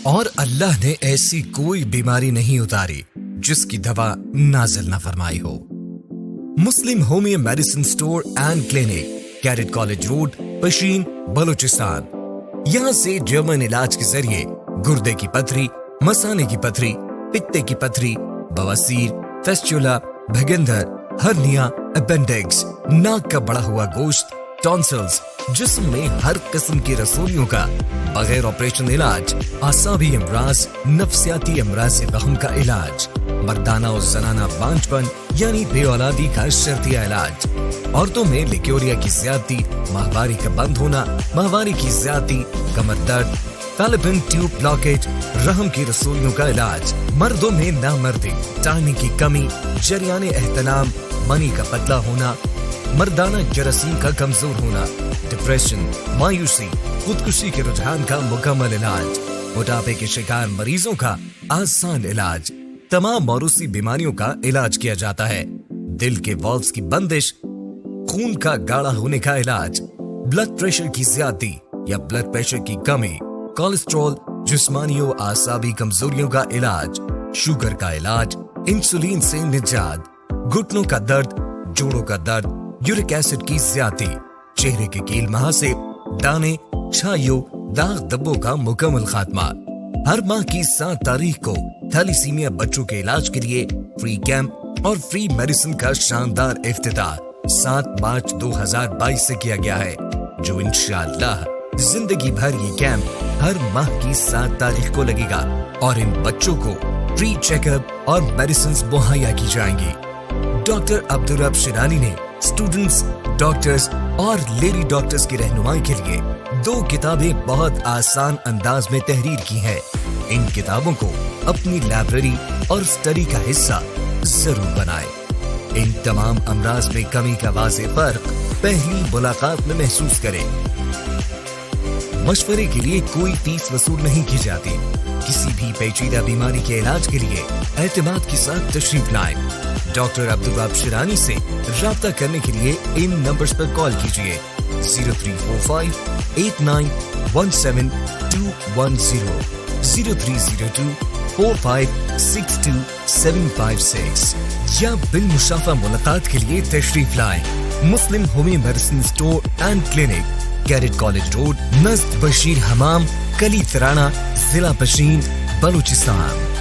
اور اللہ نے ایسی کوئی بیماری نہیں اتاری جس کی دوا نازل نہ فرمائی ہو۔ مسلم homeo medicine store and clinic, cadet college road, Pishin, Balochistan. یہاں سے جرمن علاج کے ذریعے گردے کی پتھری، مثانے کی پتھری، پتے کی پتھری، بواسیر، فیسچولا، بھگندر، ہرنیا، اپینڈکس، ناک کا بڑا ہوا گوشت، ٹونسلز، جسم میں ہر قسم کی رسولیوں کا بغیر آپریشن علاج، اعصابی امراض، نفسیاتی امراض وہم کا علاج، مردانہ اور زنانہ بانجھ پن یعنی بے اولادی کا شرطیہ علاج، عورتوں میں لیکوریا کی زیادتی، ماہواری کا بند ہونا، ماہواری کی زیادتی، کمر درد، فیلوپین ٹیوب بلاکیج، رحم کی رسولیوں کا علاج، مردوں میں نامردی، ٹائمنگ کی کمی، جریان احتلام، منی کا پتلا ہونا، مردانہ جراثیم کا کمزور ہونا، ڈپریشن، مایوسی، خودکشی کے رجحان کا مکمل علاج، موٹاپے کے شکار مریضوں کا آسان علاج، تمام موروثی بیماریوں کا علاج کیا جاتا ہے، دل کے والوز کی بندش، خون کا گاڑھا ہونے کا علاج، بلڈ پریشر کی زیادتی یا بلڈ پریشر کی کمی، کولیسٹرول، جسمانی و اعصابی کمزوریوں کا علاج، شوگر کا علاج، انسولین سے نجات، گھٹنوں کا درد، جوڑوں کا درد، یورک ایسڈ کی زیادتی، چہرے کے کیل مہاسے، دانے، چھائیوں، داغ دبوں کا مکمل خاتمہ۔ ہر ماہ کی 7 تاریخ کو تھیلیسیمیا بچوں کے علاج کے لیے فری کیمپ اور فری میڈیسن کا شاندار افتتاح 7 مارچ 2022 سے کیا گیا ہے، جو انشاءاللہ زندگی بھر یہ کیمپ ہر ماہ کی 7 تاریخ کو لگے گا اور ان بچوں کو فری چیک اپ اور میڈیسنز مہیا کی جائیں گی۔ ڈاکٹر عبدالرب شیرانی نے اسٹوڈنٹس، ڈاکٹرز اور لیڈی ڈاکٹرز کی رہنمائی کے لیے 2 کتابیں بہت آسان انداز میں تحریر کی ہیں۔ ان کتابوں کو اپنی لائبریری اور اسٹڈی کا حصہ ضرور بنائیں۔ ان تمام امراض میں کمی کا واضح فرق پہلی ملاقات میں محسوس کریں۔ مشورے کے لیے کوئی فیس وصول نہیں کی جاتی۔ کسی بھی پیچیدہ بیماری کے علاج کے لیے اعتماد کے ساتھ تشریف لائیں۔ ڈاکٹر عبدالرب شیرانی سے رابطہ کرنے کے لیے ان نمبرز پر کال کیجیے 0345 8917 210 0302 4562 756 یا بالمشافہ ملاقات کے لیے تشریف لائیں۔ مسلم homeo medicine store and clinic, cadet college road, نزد بشیر حمام، کلی ترانہ، ضلع پشین، بلوچستان۔